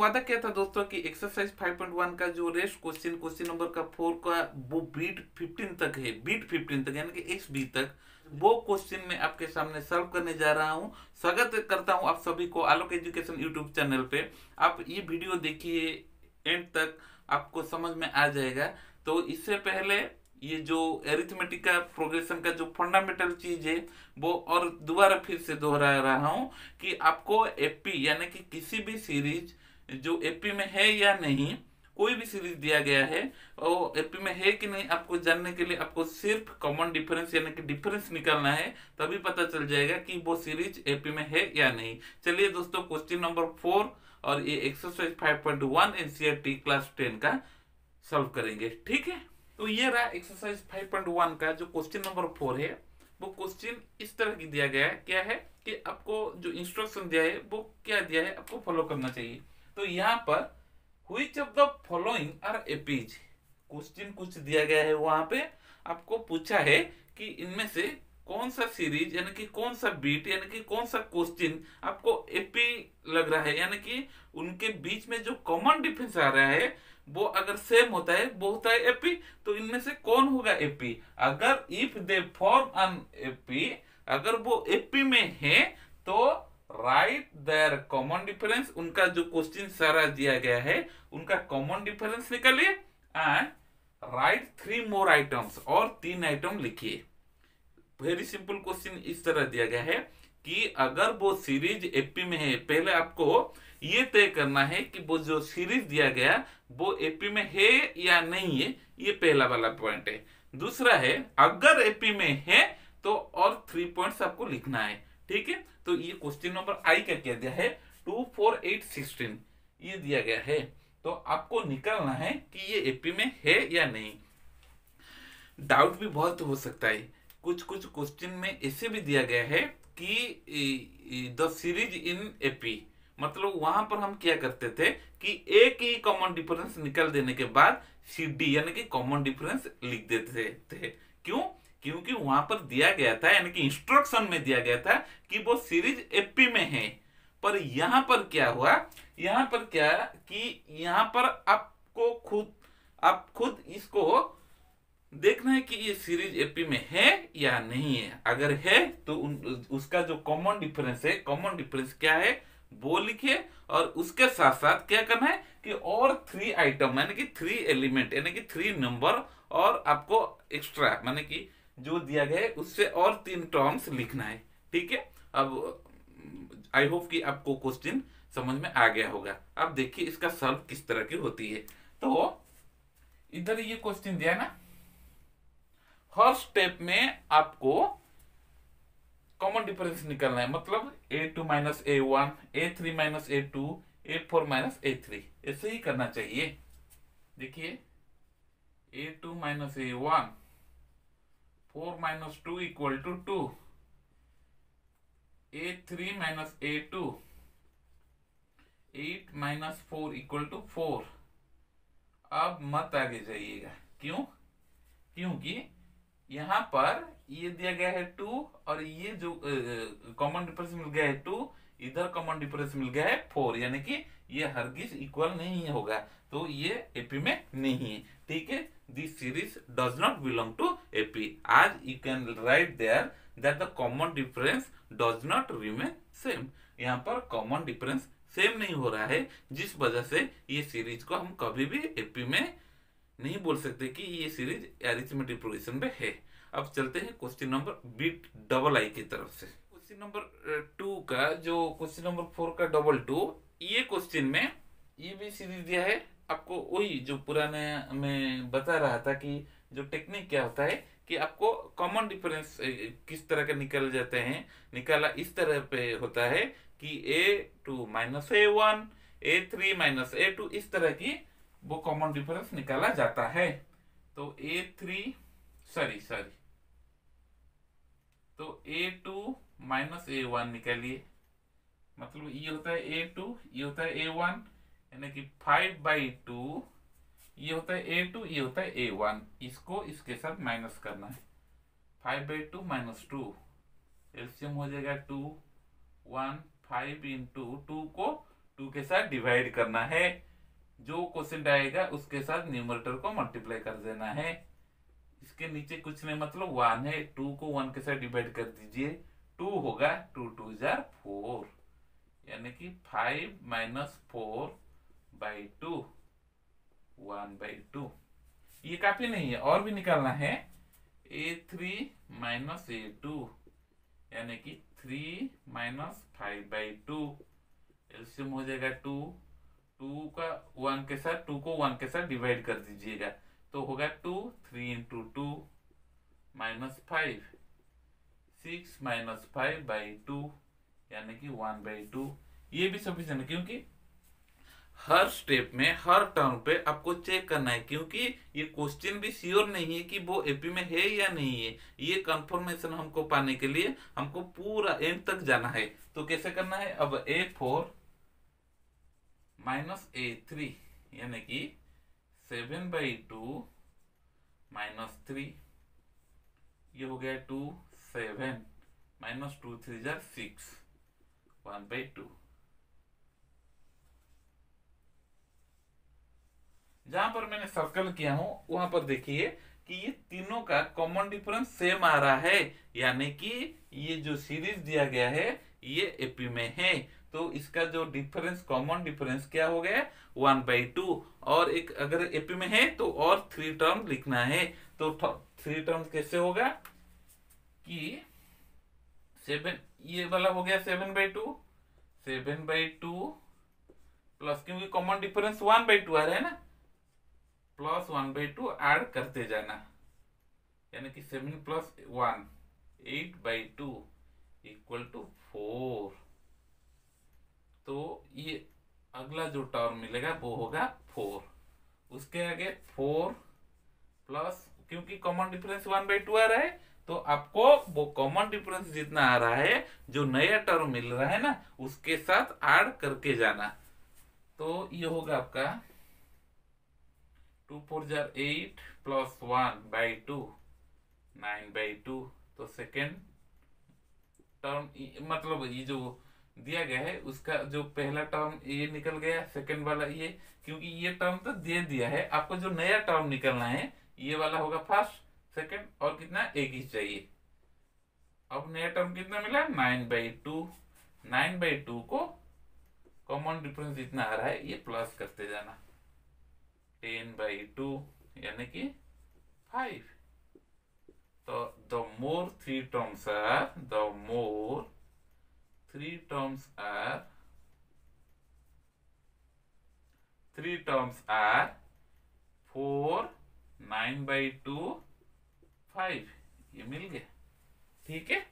वादा किया था दोस्तों कि एक्सरसाइज 5.1 का जो रेस्ट क्वेश्चन नंबर का 4 का वो बीट 15 तक है, बीट 15 तक यानी कि XB तक, वो क्वेश्चन मैं आपके सामने सॉल्व करने जा रहा हूं। स्वागत करता हूं आप सभी को आलोक एजुकेशन यूट्यूब चैनल पे। आप ये वीडियो देखिए एंड तक, आपको समझ में आ जाएगा। तो इससे पहले ये जो एरिथमेटिक का प्रोग्रेशन का जो फंडामेंटल चीज है वो और दोबारा फिर से दोहरा रहा हूं कि आपको एपी यानी कि किसी भी सीरीज जो एपी में है या नहीं, कोई भी सीरीज दिया गया है और एपी में है कि नहीं, आपको जानने के लिए आपको सिर्फ कॉमन डिफरेंस यानी कि डिफरेंस निकालना है, तभी पता चल जाएगा कि वो सीरीज एपी में है या नहीं। चलिए दोस्तों, क्वेश्चन नंबर 4 और ये एक्सरसाइज 5.1 एनसीईआरटी क्लास 10 का सॉल्व करेंगे, ठीक है। तो ये रहा एक्सरसाइज 5.1 का जो क्वेश्चन नंबर 4 है। वो क्वेश्चन इस तरह की दिया गया है, क्या है कि आपको जो इंस्ट्रक्शन दिया है वो क्या दिया है, आपको फॉलो करना चाहिए। तो यहाँ पर which of the following are APs, question कुछ दिया गया है, वहां पे आपको पूछा है कि इनमें से कौन सा सीरीज यानी कि कौन सा बीट यानी कि कौन सा क्वेश्चन आपको एपी लग रहा है, यानी कि उनके बीच में जो कॉमन डिफरेंस आ रहा है वो अगर सेम होता है वो होता है एपी। तो इनमें से कौन होगा एपी? अगर if they form an AP, अगर वो एपी में है तो राइट देयर कॉमन डिफरेंस, उनका जो क्वेश्चन सारा दिया गया है उनका कॉमन डिफरेंस निकालिए एंड राइट 3 मोर आइटम्स, और 3 आइटम लिखिए। वेरी सिंपल क्वेश्चन इस तरह दिया गया है कि अगर वो सीरीज एपी में है, पहले आपको ये तय करना है कि वो जो सीरीज दिया गया वो एपी में है या नहीं है, ये पहला वाला पॉइंट है। दूसरा है अगर एपी में है तो और 3 पॉइंट्स आपको लिखना है, ठीक है। तो ये क्वेश्चन नंबर आई का क्या दिया है, 2 4 8 16 ये दिया गया है। तो आपको निकालना है कि ये एपी में है या नहीं। डाउट भी बहुत हो सकता है, कुछ कुछ क्वेश्चन में ऐसे भी दिया गया है कि द सीरीज इन एपी, मतलब वहां पर हम क्या करते थे कि एक ही कॉमन डिफरेंस निकाल देने के बाद CD यानी कि कॉमन डिफरेंस लिख देते थे। क्यों? क्योंकि वहां पर दिया गया था यानी कि इंस्ट्रक्शन में दिया गया था कि वो सीरीज एपी में है। पर यहां पर क्या हुआ, यहां पर क्या कि यहां पर आप खुद इसको देखना है कि ये सीरीज एपी में है या नहीं है। अगर है तो उसका जो कॉमन डिफरेंस है, कॉमन डिफरेंस क्या है वो लिखिए, और उसके साथ साथ क्या करना है कि और 3 आइटम यानी कि 3 एलिमेंट यानी कि 3 नंबर और आपको एक्स्ट्रा यानी कि जो दिया गया है उससे और 3 टर्म्स लिखना है, ठीक है। अब आई होप कि आपको क्वेश्चन समझ में आ गया होगा। अब देखिए इसका सॉल्व किस तरह की होती है। तो इधर ये क्वेश्चन दिया ना, हर स्टेप में आपको कॉमन डिफरेंस निकालना है, मतलब A2 minus A1, A3 minus A2, A4 minus A3, ऐसे ही करना चाहिए। देखिए A2 minus A1, 4 minus 2 equal to 2, A3 minus A2, 8 minus 4 equal to 4। अब मत आगे जाइएगा, क्यों? क्योंकि यहां पर ये दिया गया है 2 और ये जो कॉमन डिफरेंस मिल गया है 2, इधर कॉमन डिफरेंस मिल गया है 4, यानी कि ये हरगिज इक्वल नहीं होगा, तो ये एपी में नहीं है, ठीक है। This series does not belong to AP. आज you can write there that the common difference does not remain same. यहाँ पर कॉमन डिफरेंस सेम नहीं हो रहा है, जिस वजह से ये सीरीज को हम कभी भी एपी में नहीं बोल सकते कि ये सीरीज अरिथमेटिक प्रोग्रेशन पे है। अब चलते हैं क्वेश्चन नंबर बीट डबल आई की तरफ से। क्वेश्चन नंबर 2 का जो क्वेश्चन नंबर 4 का डबल 2, ये क्वेश्चन में ये भी सीरीज दिया है आपको, वही जो पुराने में बता रहा था कि जो टेक्निक क्या होता है कि आपको कॉमन डिफरेंस किस तरह के निकल जाते हैं, निकाला इस तरह पे होता है कि A2 minus A1, A3 minus A2, इस तरह की वो कॉमन डिफरेंस निकाला जाता है। तो तो A2 माइनस A1 निकालिए, मतलब ये होता है A2, ये होता है A1, यानी कि 5/2, ये होता है A2, ये होता है A1, इसको इसके साथ माइनस करना है। 5/2 माइनस 2, एलसीएम हो जाएगा 2 1, 5 इंटू 2 को 2 के साथ डिवाइड करना है। जो क्वेश्चन आएगा उसके साथ न्यूमरेटर को मल्टीप्लाई कर देना है। इसके नीचे कुछ नहीं, मतलब 1 है, 2 को 1 के साथ डिवाइड कर दीजिए, 2 होगा, 2 2 जार 4, यानी कि 5 माइनस 4 बाई 2, 1/2। ये काफी नहीं है, और भी निकालना है। A3 माइनस A2 यानी कि 3 माइनस 5/2, एलसीएम हो जाएगा 2, 2 का 1 के साथ, 2 को 1 के साथ डिवाइड कर दीजिएगा तो होगा 2, 3 इंटू 2 माइनस 5, 6 माइनस 5/2 यानी कि 1/2। ये भी सफिशिएंट है, क्योंकि हर स्टेप में हर टर्म पे आपको चेक करना है, क्योंकि ये क्वेश्चन भी श्योर नहीं है कि वो एपी में है या नहीं है। ये कंफर्मेशन हमको पाने के लिए हमको पूरा एंड तक जाना है। तो कैसे करना है, अब A4 माइनस A3 यानी कि 7/2 माइनस 3, ये हो गया 2, 7 माइनस 2 3 जार 6, 1/2। जहां पर मैंने सर्कल किया हूं वहां पर देखिए कि ये तीनों का कॉमन डिफरेंस सेम आ रहा है, यानी कि ये जो सीरीज दिया गया है ये एपी में है। तो इसका जो डिफरेंस, कॉमन डिफरेंस क्या हो गया, 1/2। और एक अगर एपी में है तो और 3 टर्म लिखना है। तो 3 टर्म कैसे होगा कि 7, ये वाला हो गया 7/2, 7/2 प्लस, क्योंकि कॉमन डिफरेंस 1/2 आ रहा है ना, प्लस 1/2 ऐड करते जाना, यानी कि 7 प्लस 1 8/2 इक्वल टू 4। तो ये अगला जो टर्म मिलेगा वो होगा 4। उसके आगे 4 प्लस, क्योंकि कॉमन डिफरेंस 1/2 आ रहा है तो आपको वो कॉमन डिफरेंस जितना आ रहा है, जो नया टर्म मिल रहा है ना, उसके साथ ऐड करके जाना। तो ये होगा आपका 2 4 जार 8 प्लस 1/2 9/2। तो सेकेंड टर्म, मतलब ये जो दिया गया है उसका जो पहला टर्म ये निकल गया, सेकेंड वाला ये, क्योंकि ये टर्म तो दे दिया है आपको, जो नया टर्म निकलना है ये वाला होगा फर्स्ट, सेकेंड, और कितना, एक ही चाहिए। अब नया टर्म कितना मिला, 9/2। 9/2 को कॉमन डिफरेंस जितना आ रहा है ये प्लस करते जाना, 10/2 यानी कि 5। तो the more 3 terms are, the more 3 terms are 4, 9/2, 5, ये मिल गया। ठीक है,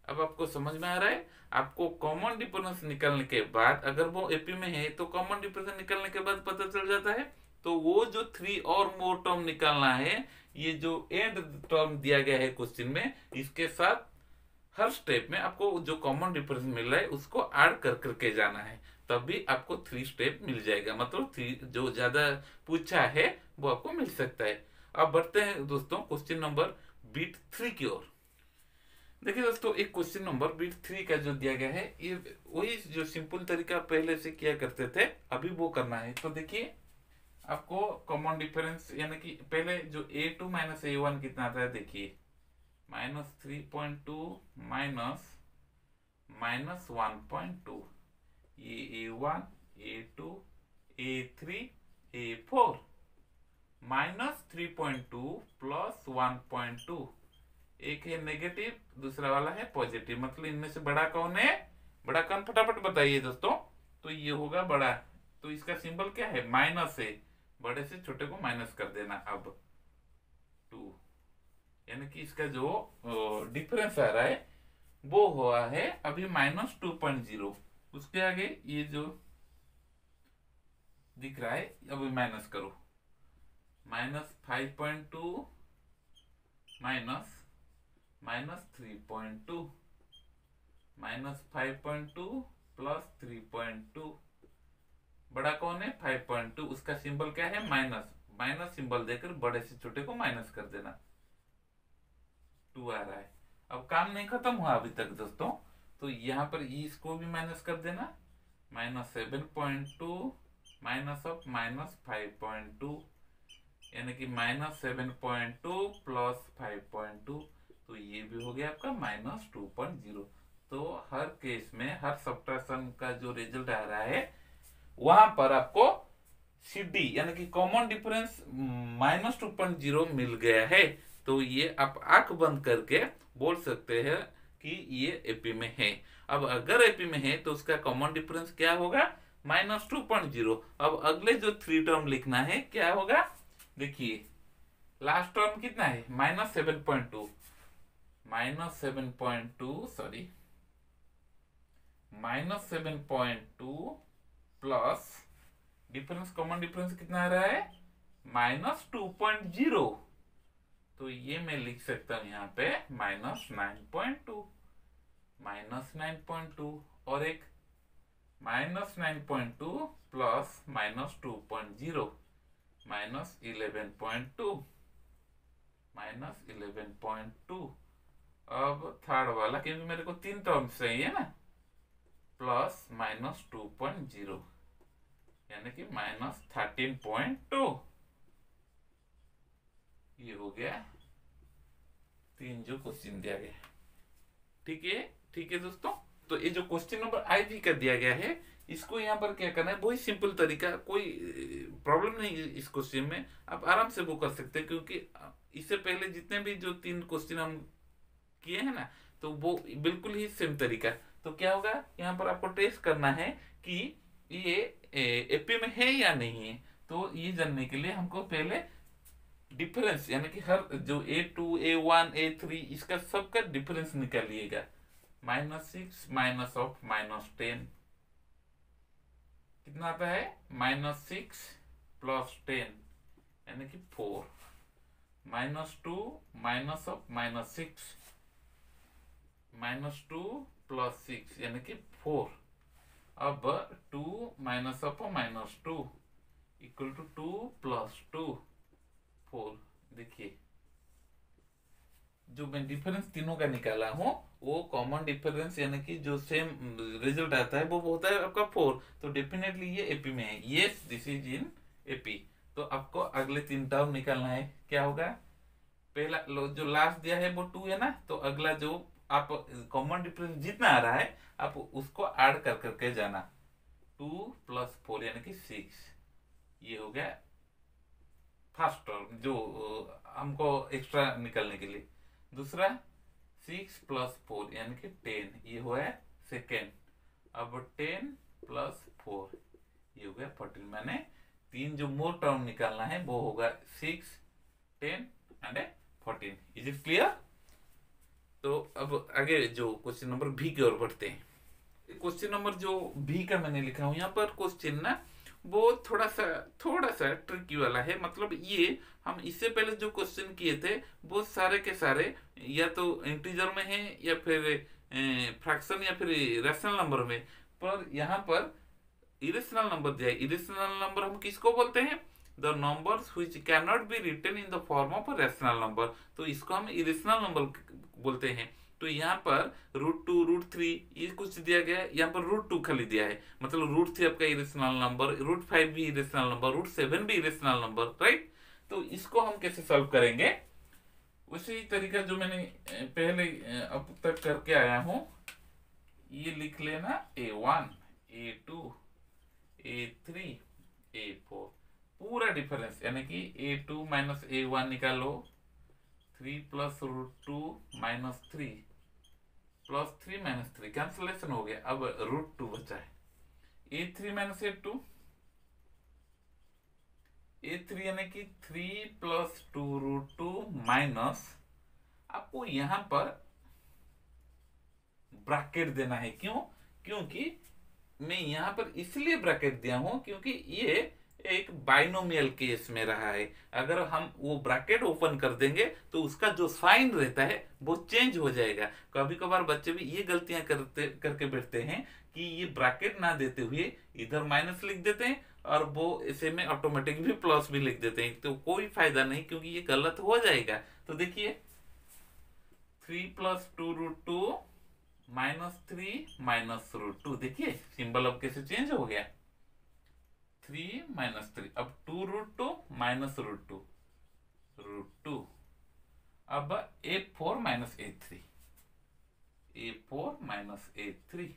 अब आपको समझ में आ रहा है। आपको कॉमन डिफरेंस निकलने के बाद, अगर वो एपी में है तो कॉमन डिफरेंस निकलने के बाद पता चल जाता है, तो वो जो 3 और मोर टर्म निकालना है, ये जो एंड टर्म दिया गया है क्वेश्चन में, इसके साथ हर स्टेप में आपको जो कॉमन डिफरेंस मिल रहा है उसको ऐड कर करके जाना है, तभी आपको 3 स्टेप मिल जाएगा। मतलब 3 जो ज्यादा पूछा है वो आपको मिल सकता है। अब बढ़ते हैं दोस्तों क्वेश्चन नंबर बीट 3 की ओर। देखिए दोस्तों, एक क्वेश्चन नंबर बीट 3 का जो दिया गया है, ये वही जो सिंपल तरीका पहले से किया करते थे अभी वो करना है। तो देखिए, आपको कॉमन डिफरेंस, यानी कि पहले जो A2 माइनस A1 कितना आता है, देखिए -3.2 माइनस 1.2, ये A1 A2 A3 A4, -3.2 plus 1.2, एक है नेगेटिव, दूसरा वाला है पॉजिटिव, मतलब इनमें से बड़ा कौन है, बड़ा कौन, फटाफट बताइए दोस्तों। तो ये होगा बड़ा, तो इसका सिंबल क्या है, माइनस है, बड़े से छोटे को माइनस कर देना। अब 2, यानी कि इसका जो डिफरेंस आ रहा है वो हुआ है अभी -2.0। उसके आगे ये जो दिख रहा है अभी माइनस करो, -5.2 -3.2 -5.2 प्लस 3.2, बड़ा कौन है 5.2, उसका सिंबल क्या है, माइनस, माइनस सिंबल देकर बड़े से छोटे को माइनस कर देना, 2 आ रहा है। अब काम नहीं खत्म हुआ अभी तक दोस्तों, तो यहाँ पर इसको भी माइनस कर देना, -7.2 माइनस ऑफ -5.2, यानी कि -7.2 प्लस 5.2, तो ये भी हो गया आपका -2.0। तो हर केस में, हर सब्ट्रैक्शन का जो रिजल्ट आ रहा है वहां पर आपको CD यानी कि कॉमन डिफरेंस -2.0 मिल गया है। तो ये आप आंख बंद करके बोल सकते हैं कि ये एपी में है। अब अगर एपी में है तो उसका कॉमन डिफरेंस क्या होगा? -2.0। अब अगले जो 3 टर्म लिखना है क्या होगा? देखिए लास्ट टर्म कितना है? -7.2, sorry -7.2 plus difference, common difference कितना आ रहा है? -2.0। तो ये मैं लिख सकता हूं यहाँ पे -9.2, और एक -9.2 प्लस -2.0, -11.2। अब थर्ड वाला, क्योंकि मेरे को 3 टर्म्स चाहिए ना, प्लस -2.0 यानी कि -13.2। ये हो गया 3 जो क्वेश्चन दिया गया। ठीक है, ठीक है दोस्तों। तो ये जो क्वेश्चन नंबर IV का दिया गया है, इसको यहाँ पर क्या करना है, बहुत सिंपल तरीका, कोई प्रॉब्लम नहीं इस क्वेश्चन में, आप आराम से वो कर सकते हैं। क्योंकि इससे पहले जितने भी जो 3 क्वेश्चन हम किए हैं ना, तो वो बिल्कुल ही सेम तरीका। तो क्या होगा, यहाँ पर आपको टेस्ट करना है कि ये एपी में है या नहीं है। तो ये जानने के लिए हमको पहले डिफरेंस, यानी कि हर जो A2 A1 A3 इसका सबका डिफरेंस निकालिएगा। -6 माइनस ऑफ -10 कितना आता है? -6 प्लस 10 यानी कि 4, -2 माइनस ऑफ -6, -2 प्लस 6 यानी कि 4। अब 2 minus of -2 equal to 2 plus 2, 4। देखिए जो मैं डिफरेंस तीनों का निकाला हूं वो कॉमन डिफरेंस यानी कि जो सेम रिजल्ट आता है वो होता है आपका 4। तो डेफिनेटली ये एपी में है। Yes, this is in AP. तो आपको अगले 3 टर्म निकालना है। क्या होगा? पहला जो लास्ट दिया है वो 2 है ना, तो अगला जो आप कॉमन डिफरेंस जितना आ रहा है आप उसको ऐड कर करके जाना। 2 प्लस 4 यानी कि 6। ये हो गया फर्स्ट टर्म जो हमको एक्स्ट्रा निकालने के लिए। दूसरा 6 प्लस 4 यानी कि 10, ये हुआ है सेकेंड। अब 10 प्लस 4 ये हो गया 14। मैंने 3 जो मोर टर्म निकालना है वो होगा 6, 10 एंड 14। Is it clear? तो अब आगे जो क्वेश्चन नंबर B की ओर बढ़ते हैं। क्वेश्चन नंबर जो B का मैंने लिखा हूं यहाँ पर क्वेश्चन ना वो थोड़ा सा ट्रिकी वाला है। मतलब ये हम इससे पहले जो क्वेश्चन किए थे वो सारे के सारे या तो इंटीजर में है या फिर फ्रैक्शन या फिर रैशनल नंबर में, पर यहाँ पर इरेशनल नंबर दिया है। इरेशनल नंबर हम किसको बोलते हैं? The numbers which can not be written in the form of a rational number. तो इसको हम इरेशनल नंबर बोलते हैं। तो यहाँ पर √2 √3 ये कुछ दिया गया है, यहाँ पर √2 खाली दिया है। मतलब √3 आपका इरेशनल नंबर, √5 भी इरेशनल नंबर, √7 भी इरेशनल नंबर, राइट? तो इसको हम कैसे सॉल्व करेंगे? उसी तरीका जो मैंने पहले अब तक करके आया हूं। ये लिख लेना A1 A2 A3 A4 पूरा डिफरेंस, यानी कि A2 माइनस A1 निकालो। 3 plus √2 minus 3 plus 3 minus 3 cancellation हो गया। अब √2 बचा है। A3 माइनस A2 A3 यानी कि 3 प्लस 2 √2 माइनस, आपको यहां पर ब्रैकेट देना है। क्यों? क्योंकि मैं यहां पर इसलिए ब्रैकेट दिया हूं क्योंकि ये एक बाइनोमियल केस में रहा है। अगर हम वो ब्रैकेट ओपन कर देंगे तो उसका जो साइन रहता है वो चेंज हो जाएगा। कभी कभार बच्चे भी ये गलतियां करके बैठते हैं कि ये ब्रैकेट ना देते हुए इधर माइनस लिख देते हैं और वो ऐसे में ऑटोमेटिक भी प्लस भी लिख देते हैं। तो कोई फायदा नहीं, क्योंकि ये गलत हो जाएगा। तो देखिए 3 प्लस 2 √2 -3 माइनस रूट टू। देखिए सिंबल अब कैसे चेंज हो गया, 3 माइनस 3, अब 2 root two minus root two, root two. अब A4 minus A3, A4 minus A3,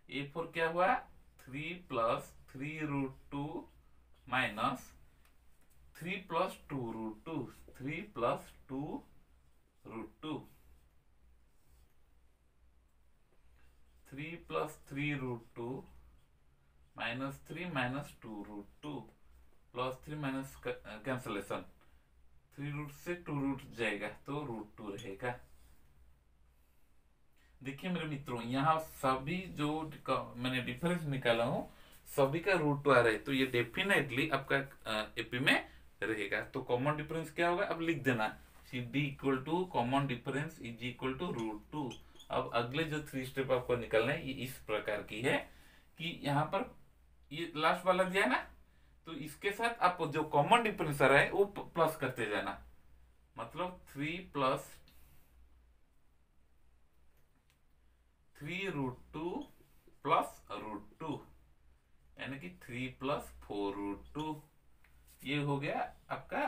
A4 क्या हुआ, 3 plus 3 root two minus 3 plus 2 root two, 3 plus 2 root two, 3 plus 3 root two minus 3 minus 2 root two plus 3 minus cancellation, 3 root से 2 root जाएगा तो root 2 रहेगा। देखिए मेरे मित्रों, यहाँ सभी जो मैंने डिफरेंस निकाला हूं सभी का रूट 2 आ रहा है, तो ये डेफिनेटली आपका एपी में रहेगा। तो कॉमन डिफरेंस क्या होगा, अब लिख देना, C D equal to common difference is equal to root 2। अब अगले जो 3 स्टेप आपको निकलना है ये इस प्रकार की है कि यहाँ पर ये लास्ट वाला दिया है ना, तो इसके साथ आप जो कॉमन डिफरेंस आ रहा है वो प्लस करते जाना, मतलब 3 प्लस 3 रूट 2 प्लस रूट 2, यानी कि 3 प्लस 4 रूट 2। ये हो गया आपका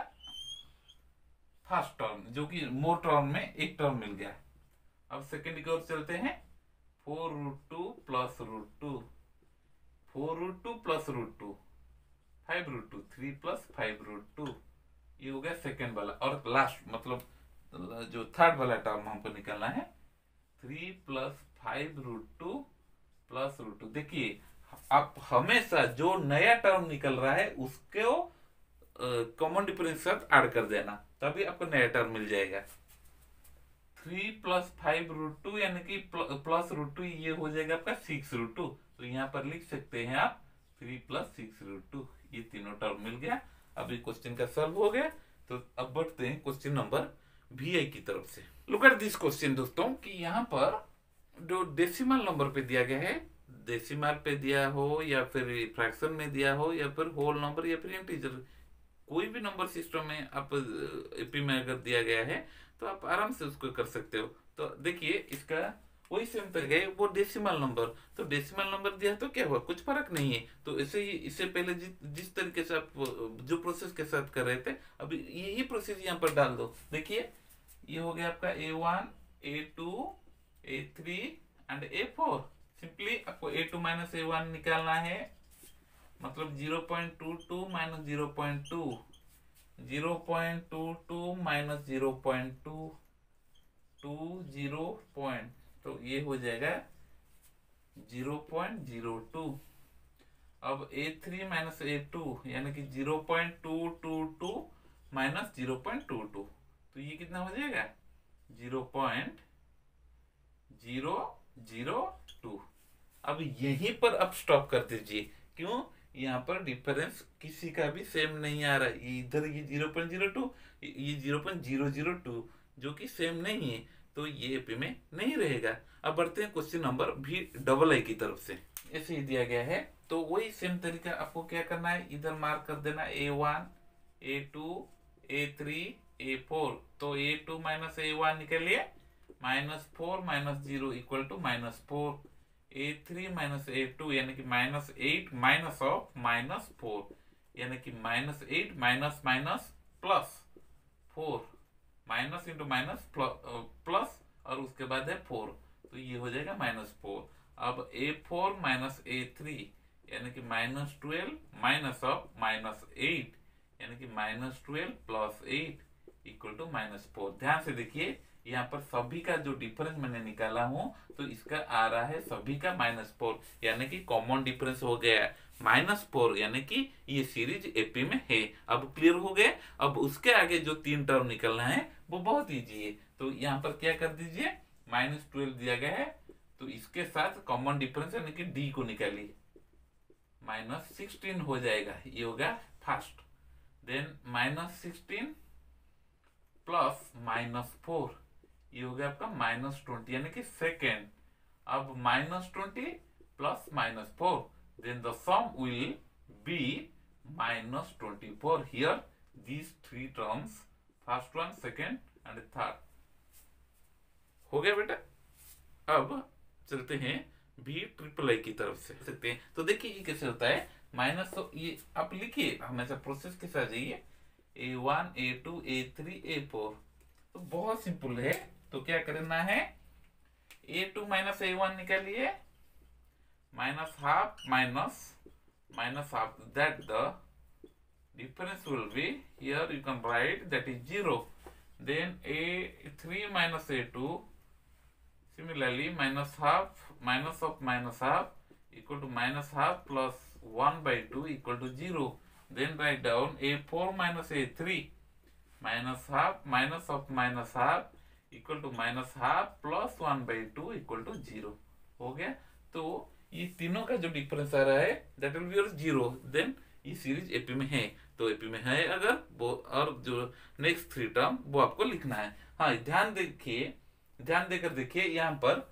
फर्स्ट टर्म, जो कि मोर टर्म में एक टर्म मिल गया। अब सेकेंड की ओर चलते हैं, 4 root 2 plus root 2, 4 root 2 plus root 2, 5 root 2, 3 plus 5 root 2। ये हो गया सेकेंड वाला। और लास्ट मतलब जो थर्ड वाला टर्म हमको निकालना है, 3 प्लस 5 रूट 2 प्लस रूट 2। देखिए आप हमेशा जो नया टर्म निकल रहा है उसको कॉमन डिफरेंस के साथ ऐड कर देना, तभी आपको नया टर्म मिल जाएगा। 3 प्लस 5 रूट 2 यानी कि प्लस रूट 2, ये हो जाएगा आपका 6 रूट 2। तो यहाँ पर लिख सकते हैं आप 3 प्लस 6 रूट 2, ये तीनों टर्म मिल गया। अभी क्वेश्चन का सॉल्व हो गया। तो अब बढ़ते हैं क्वेश्चन नंबर VI की तरफ से। लुक एट दिस क्वेश्चन दोस्तों, कि यहाँ पर जो डेसिमल नंबर पे दिया गया है, डेसिमल पे दिया हो या फिर फ्रैक्शन में दिया हो या फिर होल नंबर या फिर इंटीजर, कोई भी नंबर सिस्टम में आप एपी में अगर दिया गया है तो आप आराम से उसको कर सकते हो। तो देखिए इसका वही सेम तरीका है, वो डेसिमल नंबर, तो डेसिमल नंबर दिया तो क्या हुआ, कुछ फर्क नहीं है। तो ऐसे ही इससे पहले जिस तरीके से आप जो प्रोसेस के साथ कर रहे थे, अभी यही प्रोसेस यहाँ पर डाल दो। देखिए ये हो गया आपका A1, A2, A3 and A4। Simply आपको A2 माइनस A1 निकालना है, मतलब 0.22 माइनस 0.2, 0.22 माइनस 0.2, 20 तो ये हो जाएगा 0.02। अब A3 माइनस A2 यानी कि 0.222 माइनस 0.22, तो ये कितना हो जाएगा 0.002। अब यहीं पर आप स्टॉप कर दीजिए, क्यों, यहाँ पर डिफरेंस किसी का भी सेम नहीं आ रहा है। इधर ये 0.02, ये 0.002 जो कि सेम नहीं है, तो ये एपी में नहीं रहेगा। अब बढ़ते हैं क्वेश्चन नंबर VII की तरफ से। ऐसे ही दिया गया है, तो वही सेम तरीका आपको क्या करना है, इधर मार्क कर देना A1, A2, A3, A4। तो A2 माइनस A1 निकलिए, -4 minus 0 equal to -4, A3 minus A2 यानी कि -8 माइनस ऑफ -4, यानी कि -8 minus minus plus 4, minus into minus plus और उसके बाद है 4, तो ये हो जाएगा -4। अब A4 माइनस A3 यानी कि -12 माइनस ऑफ -8 यानी कि -12 प्लस 8 इक्वल टू -4। ध्यान से देखिए, यहाँ पर सभी का जो डिफरेंस मैंने निकाला हूं तो इसका आ रहा है सभी का -4, यानी कि कॉमन डिफरेंस हो गया -4, यानी कि ये सीरीज एपी में है। अब क्लियर हो गया। अब उसके आगे जो 3 टर्म निकलना है वो बहुत इजी है। तो यहाँ पर क्या कर दीजिए, -12 दिया गया है तो इसके साथ कॉमन डिफरेंस यानी कि डी को निकालिए, -16 हो जाएगा, ये होगा फर्स्ट। देन -16 प्लस -4, ये हो गया आपका -20 यानी कि सेकेंड। अब -20 plus -4, then the sum will be -24। Here these 3 terms, first one, second and third. हो गया बेटा। अब चलते हैं बी ट्रिपल आई की तरफ से सकते हैं। तो देखिए ये कैसे होता है माइनस, तो ये आप लिखिए हमेशा प्रोसेस के साथ जाइए, A1 A2 A3 A4। तो बहुत सिंपल है। तो क्या करना है, A2 माइनस A1 निकालिए, minus half minus half, that the difference will be, here you can write that is 0. Then A3 minus A2, similarly minus half minus half equal to minus half plus 1 by 2 equal to 0. Then write down A4 minus A3, minus half equal to minus half plus 1 by 2 equal to 0 हो गया। तो ये तीनों का जो difference आ रहा है that will be your 0। Then ये सीरीज एपी में है, तो एपी में है अगर वो, और जो नेक्स्ट 3 टर्म वो आपको लिखना है। हाँ ध्यान देकर देखिए यहाँ पर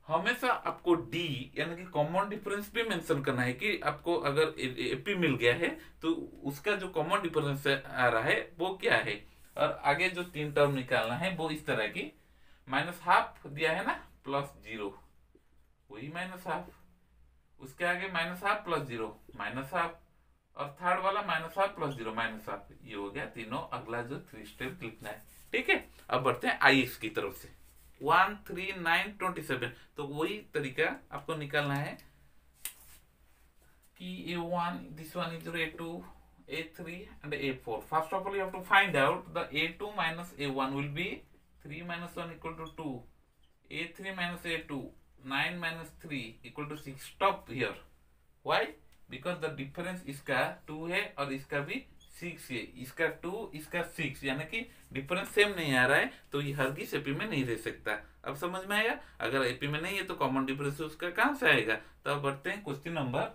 हमेशा आपको डी यानी कि कॉमन डिफरेंस भी मेंशन करना है कि आपको अगर एपी मिल गया है तो उसका जो कॉमन डिफरेंस आ रहा है वो क्या है। और आगे जो 3 टर्म निकालना है वो इस तरह की, माइनस हाफ दिया है ना प्लस 0, वही माइनस हाफ, उसके आगे minus half plus 0 minus half, और थर्ड वाला minus half plus 0 minus half. ये हो गया तीनों। अगला जो 3 स्टेप लिखना है, ठीक है। अब बढ़ते हैं आई एक्स की तरफ से, 1 3 9 27। तो वही तरीका आपको निकालना है कि A1, this one is A2 A3 and A4. First of all you have to find out the A2 minus A1 will be 3 minus 1 equal to 2, A3 minus A2 9 minus 3 equal to 6. Stop here. Why? Because the difference इसका 2 है और इसका भी 6 है, इसका 2 इसका 6, यानी कि डिफरेंस सेम नहीं आ रहा है, तो ये हरगिज एपी में नहीं रह सकता। अब समझ में आया, अगर एपी में नहीं है तो कॉमन डिफरेंस उसका कहां से आएगा। तो अब बढ़ते हैं क्वेश्चन नंबर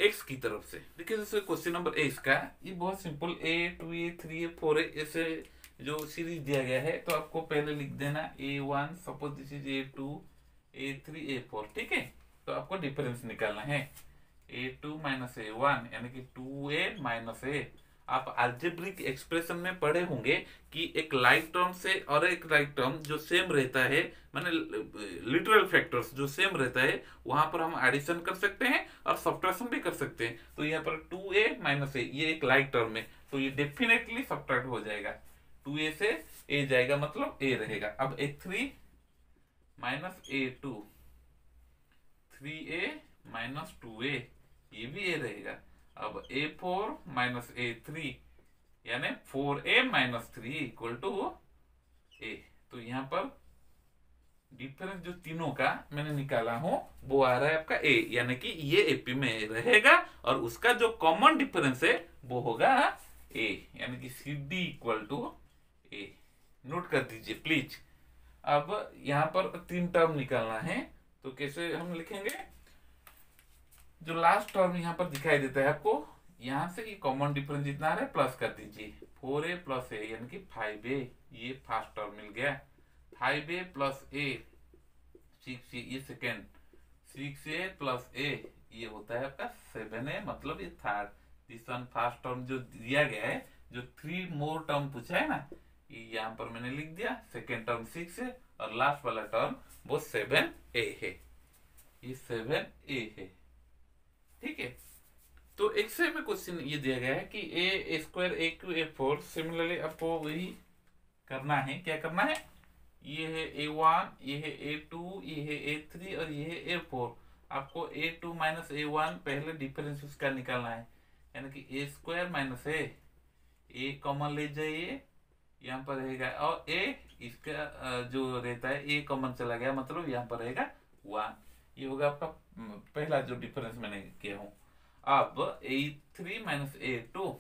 एक्स की तरफ से। देखिए दोस्तों क्वेश्चन नंबर एक्स का ये बहुत सिंपल, A2 A3 A4 ऐसे जो सीरीज दिया गया है, तो आपको पहले लिख देना A1, suppose this is A2 A3 A4, ठीक है। तो आपको डिफरेंस निकालना है A2 माइनस A1 यानी कि 2A माइनस A। आप अलजेब्रिक एक्सप्रेशन में पढ़े होंगे कि एक लाइक टर्म से और एक लाइक टर्म जो सेम रहता है, माने लिटरल फैक्टर्स जो सेम रहता है, वहां पर हम एडिशन कर सकते हैं और सब्ट्रैक्शन भी कर सकते हैं। तो यहाँ पर 2A माइनस A ये एक लाइक टर्म है, तो ये डेफिनेटली सब्ट्रैक्ट हो जाएगा, 2A से A जाएगा मतलब A रहेगा। अब A3 minus A2, 3A minus 2A, ये भी A रहेगा। अब A4 माइनस A3 यानी 4A minus 3 equal to A। तो यहाँ पर डिफरेंस जो तीनों का मैंने निकाला हूं वो आ रहा है आपका A, यानी कि ये एपी में रहेगा और उसका जो कॉमन डिफरेंस है वो होगा A, यानी कि CD equal to A। Note कर दीजिए प्लीज। अब यहाँ पर 3 टर्म निकालना है, तो कैसे हम लिखेंगे, जो लास्ट टर्म यहाँ पर दिखाई देता है आपको, यहाँ से ये कॉमन डिफरेंस जितना आ रहा है प्लस कर दीजिए, 4A प्लस A यानी कि 5A, ये फर्स्ट टर्म मिल गया। 5A प्लस A 6A, ये सेकेंड, 6A प्लस A ये होता है आपका 7A, मतलब ये third. This one first term जो दिया गया है, जो 3 मोर टर्म पूछा है ना, ये यहाँ पर मैंने लिख दिया। सेकेंड टर्म 6 है और लास्ट वाला टर्म वो 7A है, ये 7A है, ठीक है। तो एक्सरे में क्वेश्चन ये दिया गया है कि A square A2 A4, similarly आपको वही करना है। क्या करना है, ये है A1, ये है A2, ये है A3 और ये है A4। आपको A2 माइनस A1 पहले डिफरेंस उसका निकालना है, यानी कि A square minus A common ले जाइए, यहाँ पर रहेगा, और A इसका जो रहता है A कॉमन चला गया, मतलब यहाँ पर रहेगा 1। ये होगा आपका पहला जो डिफरेंस मैंने किया हूं। अब A3 माइनस A2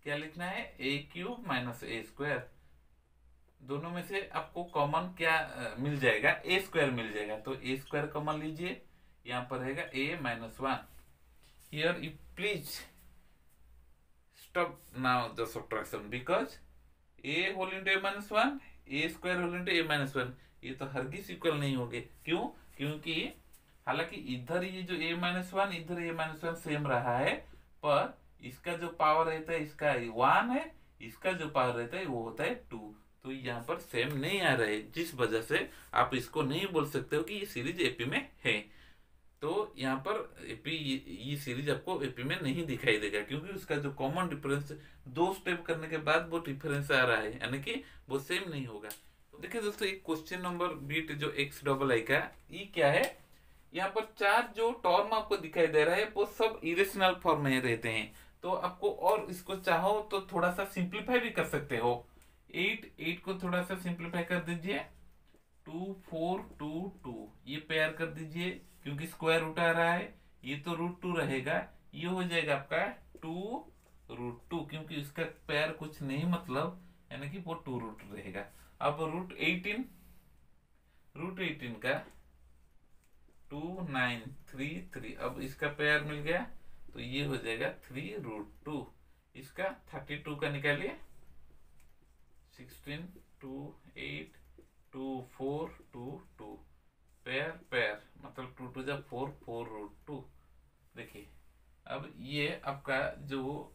क्या लिखना है, A³ माइनस A स्क्वायर। दोनों में से आपको कॉमन क्या मिल जाएगा, A स्क्वायर मिल जाएगा, तो A स्क्वायर कॉमन लीजिए, यहाँ पर रहेगा A minus 1। Here you please stop now the subtraction, because A whole into A minus 1, A square whole into A minus 1, ये तो हरगिज इक्वल नहीं होंगे। क्यों, क्योंकि हालांकि इधर ये जो A माइनस 1 इधर A माइनस 1 सेम रहा है, पर इसका जो पावर रहता है इसका 1 है, इसका जो पावर रहता है वो होता है 2। तो यहाँ पर सेम नहीं आ रहा है, जिस वजह से आप इसको नहीं बोल सकते हो कि ये सीरीज एपी में है। तो यहाँ पर एपी ये सीरीज आपको एपी में नहीं दिखाई देगा, क्योंकि उसका जो कॉमन डिफरेंस 2 स्टेप करने के बाद वो डिफरेंस आ रहा है, यानी कि वो सेम नहीं होगा। तो देखिए दोस्तों, एक क्वेश्चन नंबर बीट जो एक्स डबल आई का, ये क्या है, यहाँ पर 4 जो टर्म आपको दिखाई दे रहा है वो सब इरेशनल फॉर्म में रहते हैं। तो आपको और इसको चाहो तो थोड़ा सा सिंप्लीफाई भी कर सकते हो। 8 को थोड़ा सा सिंप्लीफाई कर दीजिए, 2 4 2 2, ये पेयर कर दीजिए, क्योंकि स्क्वायर रूट आ रहा है, ये तो √2 रहेगा, ये हो जाएगा आपका 2 √2, क्योंकि इसका पेयर कुछ नहीं मतलब, यानी कि वो 2 √ रहेगा। अब √18 का 2933, अब इसका पेयर मिल गया, तो ये हो जाएगा 3 √2। इसका 32 का निकालिए, 16 2 8 2 4 2 2, पेयर मतलब 2 2 जा 4 4 √2। देखिए अब ये आपका जो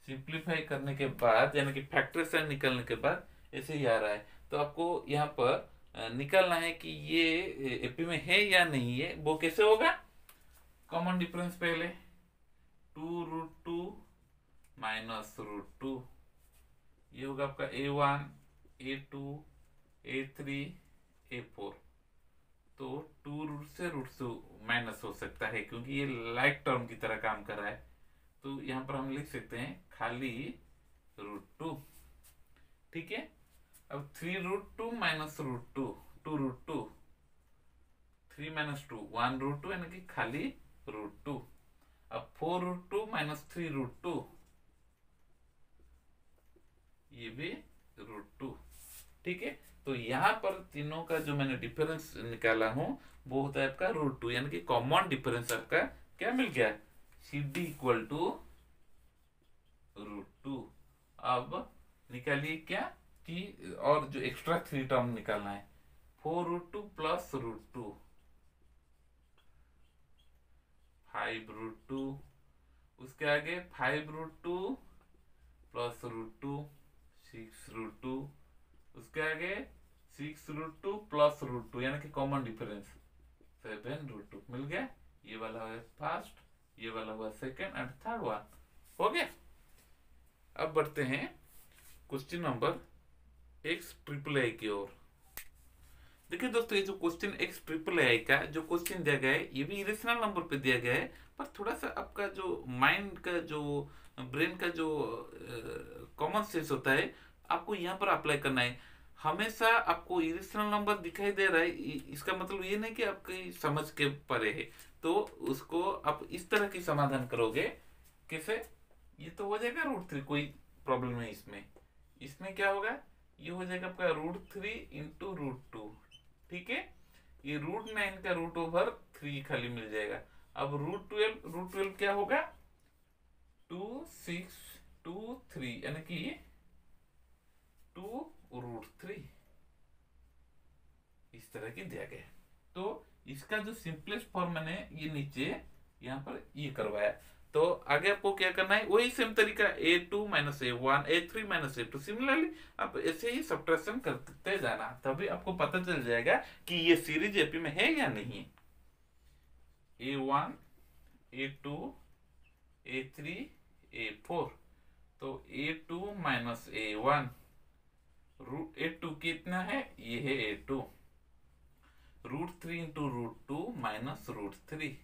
सिंप्लीफाई करने के बाद, यानी कि फैक्टराइज निकलने के बाद ऐसे ही आ रहा है। तो आपको यहाँ पर निकालना है कि ये एपी में है या नहीं है। वो कैसे होगा, कॉमन डिफरेंस पहले 2 √2 माइनस √2, ये होगा आपका A1 A2 A3 A4। तो 2 रूट से माइनस हो सकता है, क्योंकि ये लाइक टर्म की तरह काम कर रहा है। तो यहाँ पर हम लिख सकते हैं खाली √2, ठीक है। अब 3 √2 माइनस √2, 2 √2, 3 माइनस 2 1 √2, यानी कि खाली √2। अब 4 √2 माइनस 3 √2, ये भी √2, ठीक है। तो यहाँ पर तीनों का जो मैंने डिफरेंस निकाला हूं वो होता है आपका √2, यानी कि कॉमन डिफरेंस आपका क्या मिल गया, CD इक्वल टू √2। अब निकालिए क्या कि, और जो एक्स्ट्रा 3 टर्म निकालना है, 4 √2 प्लस √2, 5 √2, उसके आगे 5 √2 प्लस √2, 6 √2, उसके आगे 6 √2 प्लस √2, यानी कि कॉमन डिफरेंस 7 √2 मिल गया। ये वाला है फर्स्ट, ये वाला हुआ सेकंड एंड थर्ड वन, हो गया। अब बढ़ते हैं क्वेश्चन नंबर XAAI की ओर। देखिए दोस्तों, ये जो क्वेश्चन XAAI का जो क्वेश्चन दिया गया है, ये भी इरेशनल नंबर पे दिया गया है, पर थोड़ा सा आपका जो माइंड का जो ब्रेन का जो कॉमन सेंस होता है, आपको यहाँ पर अप्लाई करना है। हमेशा आपको इरेशनल नंबर दिखाई दे रहा है, इसका मतलब ये नहीं कि आपकी समझ के परे है। तो उसको आप इस तरह की समाधान करोगे, कैसे, ये तो हो जाएगा √3, कोई प्रॉब्लम नहीं इसमें। इसमें क्या होगा, ये हो जाएगा आपका √3 इंटू √2, ठीक है। ये √9 का √3 खाली मिल जाएगा। अब √12 क्या होगा, 2 6 2 3, यानी कि 2 √3, इस तरह की दिया गया। तो इसका जो सिंपलेस्ट फॉर्म मैंने ये नीचे यहाँ पर ये करवाया। तो आगे आपको क्या करना है, वही सेम तरीका, A2 minus A1 A3 minus A2, similarly आप ऐसे ही सब्ट्रैक्शन करते जाना, तभी आपको पता चल जाएगा कि ये सीरीज एपी में है या नहीं। A1 A2 A3 A4, तो A2 माइनस A1, A2 कितना है, ये है A2, √3 इंटू √2 माइनस √3।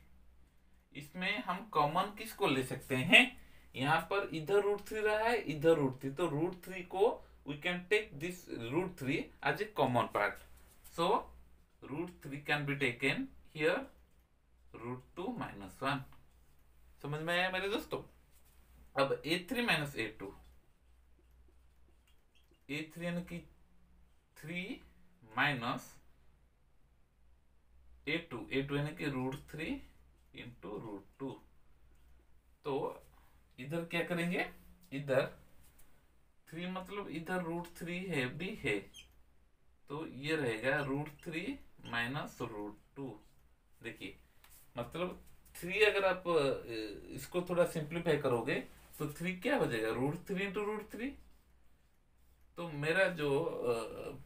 इसमें हम कॉमन किसको ले सकते हैं, यहाँ पर इधर √3 रहा है, इधर √3, तो √3 को we can take this √3 as a common part, so √3 can be taken here, √2 minus 1। समझ में आया मेरे दोस्तों। अब A3 माइनस A2, A3 यानी कि 3 माइनस A2 यानी कि √3 इंटू √2। तो इधर क्या करेंगे, इधर 3 मतलब इधर √3 है भी है, तो ये रहेगा √3 माइनस √2। देखिए मतलब 3 अगर आप इसको थोड़ा सिंप्लीफाई करोगे तो 3 क्या हो जाएगा, √3 इंटू √3। तो मेरा जो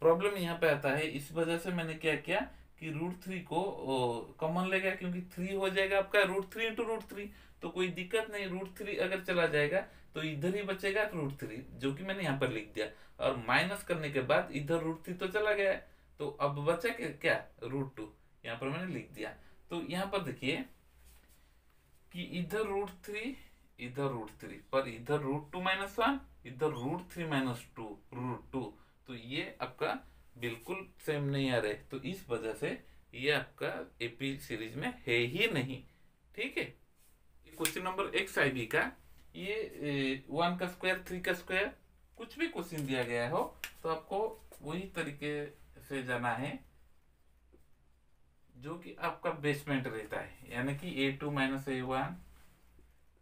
प्रॉब्लम यहाँ पे आता है, इस वजह से मैंने क्या किया कि √3 को कॉमन ले गया, क्योंकि 3 हो जाएगा आपका √3 इंटू √3, तो कोई दिक्कत नहीं। √3 अगर चला जाएगा तो इधर ही बचेगा √3, जो कि मैंने यहाँ पर लिख दिया। और माइनस करने के बाद इधर √3 तो चला गया, तो अब बचा क्या √2, यहाँ पर मैंने लिख दिया। तो यहाँ पर देखिए कि इधर √3 इधर √3, पर इधर √2 - 1, इधर √3 - 2 √2, तो ये आपका बिल्कुल सेम नहीं आ रहे, तो इस वजह से ये आपका एपी सीरीज में है ही नहीं। ठीक है, क्वेश्चन नंबर XIV का ये 1 का स्क्वायर 3 का स्क्वायर कुछ भी क्वेश्चन दिया गया हो तो आपको वही तरीके से जाना है जो कि आपका बेसमेंट रहता है, यानी कि A2 - A1,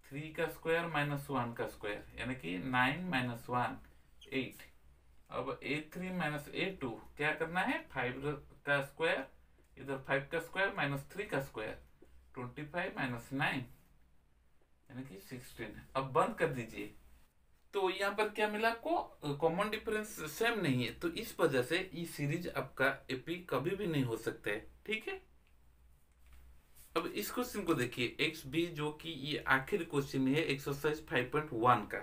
3 का स्क्वायर - 1 का स्क्वायर, यानी कि 9 - 1 8। अब A3 - A2 क्या करना है, 5 का स्क्वायर, इधर 5 का स्क्वायर -3 का स्क्वायर, 25 - 9 यानी कि 16। अब बंद कर दीजिए, तो यहाँ पर क्या मिला आपको, कॉमन डिफरेंस सेम नहीं है, तो इस वजह से ये सीरीज आपका एपी कभी भी नहीं हो सकता है। ठीक है, अब इस क्वेश्चन को देखिए XB, जो कि ये आखिरी क्वेश्चन है एक्सरसाइज 5.1 का।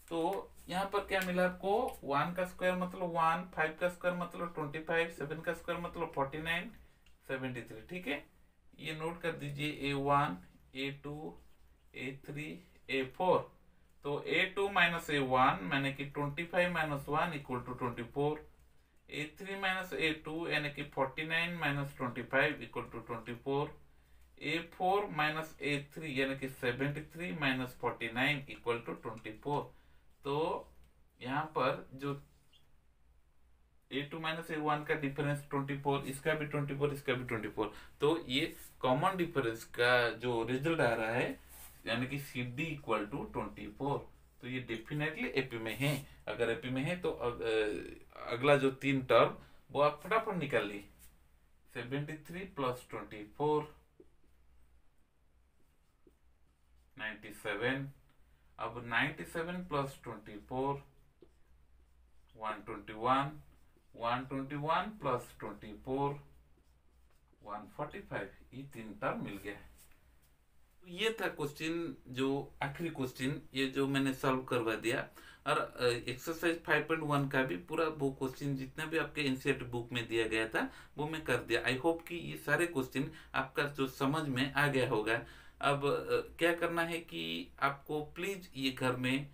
तो यहाँ पर क्या मिला आपको, 1 का स्क्वायर मतलब 1, 5 का स्क्वायर मतलब 25, 7 का स्क्वायर मतलब 49, 73। ठीक है, ये नोट कर दीजिए, A1, A2, A3, A4। तो A2 - A1 यानी कि 25 - 1 = 24, A3 - A2 यानी कि 49 - 25 = 24, A4 - A3 यानी कि 73 - 49 = 24। तो यहाँ पर जो A2 - A1 का डिफरेंस 24, इसका भी 24, इसका भी 24, तो ये कॉमन डिफरेंस का जो रिजल्ट आ रहा है यानी कि CD = 24। तो ये डेफिनेटली एपी में है। अगर एपी में है तो अगला जो 3 टर्म वो आप फटाफट निकालिए, 73 + 24 97। अब 97 + 24 121, 121 + 24 145, ये 3 टर्म मिल गया है। ये था क्वेश्चन, जो आखिरी क्वेश्चन ये जो मैंने सॉल्व करवा दिया। और एक्सरसाइज 5.1 का भी पूरा वो क्वेश्चन जितना भी आपके एनसीईआरटी बुक में दिया गया था वो मैं कर दिया। आई होप कि ये सारे क्वेश्चन आपका जो समझ में आ गया होगा। अब क्या करना है कि आपको प्लीज ये घर में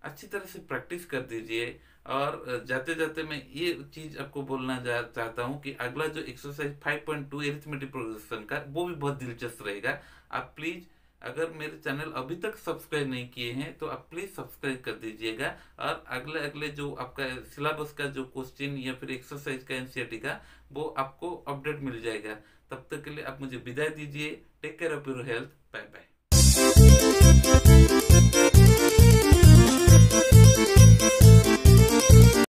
अच्छी तरह से प्रैक्टिस कर दीजिए। और जाते जाते मैं ये चीज आपको बोलना चाहता हूँ कि अगला जो एक्सरसाइज 5.2 एरिथमेटिक प्रोग्रेशन का वो भी बहुत दिलचस्प रहेगा। आप प्लीज, अगर मेरे चैनल अभी तक सब्सक्राइब नहीं किए हैं तो आप प्लीज सब्सक्राइब कर दीजिएगा। और अगले जो आपका सिलेबस का जो क्वेश्चन या फिर एक्सरसाइज का एनसीईआरटी का वो आपको अपडेट मिल जाएगा। तब तक के लिए आप मुझे विदाई दीजिए। Take care of your health. Bye bye.